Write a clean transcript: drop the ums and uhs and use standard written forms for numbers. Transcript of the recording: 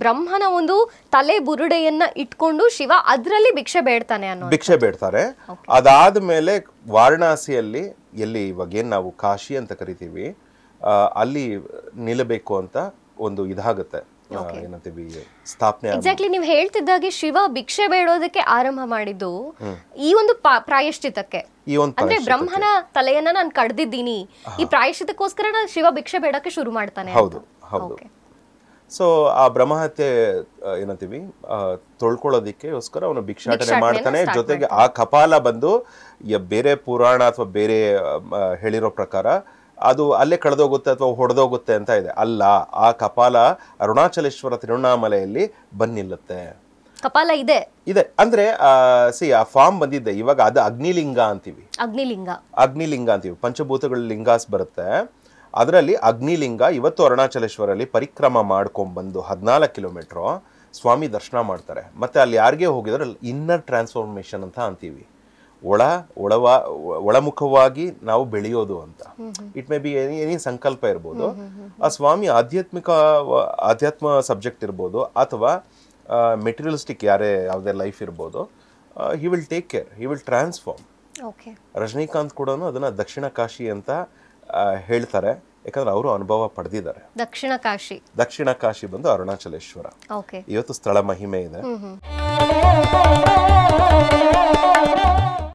ಬ್ರಹ್ಮನ ಒಂದು ತಲೆ ಬುರುಡೆಯನ್ನ ಇಟ್ಕೊಂಡು ಶಿವ ಅದರಲ್ಲಿ ಭಿಕ್ಷೆ ಬೇಡ್ತಾನೆ ಅನ್ನೋ ಭಿಕ್ಷೆ ಬೇಡ್ತಾರೆ. ಅದಾದ್ಮೇಲೆ ವಾರಣಾಸಿಯಲ್ಲಿ ಎಲ್ಲಿ ಇವಾಗ ಏನ್ ನಾವು ಕಾಶಿ ಅಂತ ಕರಿತೀವಿ ಅಲ್ಲಿ ನಿಲ್ಲಬೇಕು ಅಂತ ಒಂದು ಇದಾಗುತ್ತೆ, ಏನಂತೀವಿ ಸ್ಥಾಪನೆ. ಎಕ್ಸಾಕ್ಟ್ಲಿ ನೀವು ಹೇಳ್ತಿದ್ದಾಗೆ ಶಿವ ಭಿಕ್ಷೆ ಬೇಡೋದಕ್ಕೆ ಆರಂಭ ಮಾಡಿದ್ದು ಈ ಒಂದು ಪ್ರಾಯಶ್ಚಿತಕ್ಕೆ. ಅಂದ್ರೆ ಬ್ರಹ್ಮನ ತಲೆಯನ್ನ ನಾನು ಕಡ್ದಿದ್ದೀನಿ, ಈ ಪ್ರಾಯಶ್ಚಿತಕ್ಕೋಸ್ಕರ ಶಿವ ಭಿಕ್ಷೆ ಬೇಡಕ್ಕೆ ಶುರು ಮಾಡ್ತಾನೆ. ಹೌದು ಹೌದು. ಸೊ ಆ ಬ್ರಹ್ಮಹತ್ಯೆ ಏನಂತೀವಿ ತೊಳ್ಕೊಳ್ಳೋದಿಕ್ಕೋಸ್ಕರ ಅವನು ಭಿಕ್ಷಾಟನೆ ಮಾಡ್ತಾನೆ. ಜೊತೆಗೆ ಆ ಕಪಾಲ ಬಂದು ಬೇರೆ ಪುರಾಣ ಅಥವಾ ಬೇರೆ ಹೇಳಿರೋ ಪ್ರಕಾರ ಅದು ಅಲ್ಲೇ ಕಳೆದೋಗುತ್ತೆ ಅಥವಾ ಹೊಡೆದೋಗುತ್ತೆ ಅಂತ ಇದೆ. ಅಲ್ಲ, ಆ ಕಪಾಲ ಅರುಣಾಚಲೇಶ್ವರ ತಿರುವಣ್ಣಾಮಲೆಯಲ್ಲಿ ಬಂದಿಲ್ಲತ್ತೆ. ಕಪಾಲ ಇದೆ ಇದೆ ಅಂದ್ರೆ ಆ ಫಾರ್ಮ್ ಬಂದಿದೆ. ಇವಾಗ ಅದು ಅಗ್ನಿಲಿಂಗ ಅಂತೀವಿ. ಅಗ್ನಿಲಿಂಗ ಅಂತೀವಿ. ಪಂಚಭೂತಗಳ ಲಿಂಗಾಸ್ ಬರುತ್ತೆ, ಅದರಲ್ಲಿ ಅಗ್ನಿಲಿಂಗ ಇವತ್ತು ಅರುಣಾಚಲೇಶ್ವರಲ್ಲಿ ಪರಿಕ್ರಮ ಮಾಡ್ಕೊಂಡ್ಬಂದು 14 ಕಿಲೋಮೀಟರ್ ಸ್ವಾಮಿ ದರ್ಶನ ಮಾಡ್ತಾರೆ. ಮತ್ತೆ ಅಲ್ಲಿ ಯಾರಿಗೆ ಹೋಗಿದ್ರೆ ಇನ್ನರ್ ಟ್ರಾನ್ಸ್ಫಾರ್ಮೇಶನ್ ಅಂತ ಅಂತೀವಿ. ಒಳಮುಖವಾಗಿ ನಾವು ಬೆಳೆಯೋದು ಅಂತ. ಇಟ್ ಮೇ ಬಿ ಎನಿ ಸಂಕಲ್ಪ ಇರ್ಬೋದು. ಆ ಸ್ವಾಮಿ ಆಧ್ಯಾತ್ಮ ಸಬ್ಜೆಕ್ಟ್ ಇರ್ಬೋದು ಅಥವಾ ಮೆಟೀರಿಯಲಿಸ್ಟಿಕ್ ಯಾವುದೇ ಲೈಫ್ ಇರ್ಬೋದು. He will take care, he will transform. Rajinikanth ಕೂಡ ಅದನ್ನ ದಕ್ಷಿಣ ಕಾಶಿ ಅಂತ ಹೇಳ್ತಾರೆ, ಯಾಕಂದ್ರೆ ಅವರು ಅನುಭವ ಪಡೆದಿದ್ದಾರೆ. ದಕ್ಷಿಣ ಕಾಶಿ ಬಂದು ಅರುಣಾಚಲೇಶ್ವರ. ಇವತ್ತು ಸ್ಥಳ ಮಹಿಮೆ ಇದೆ.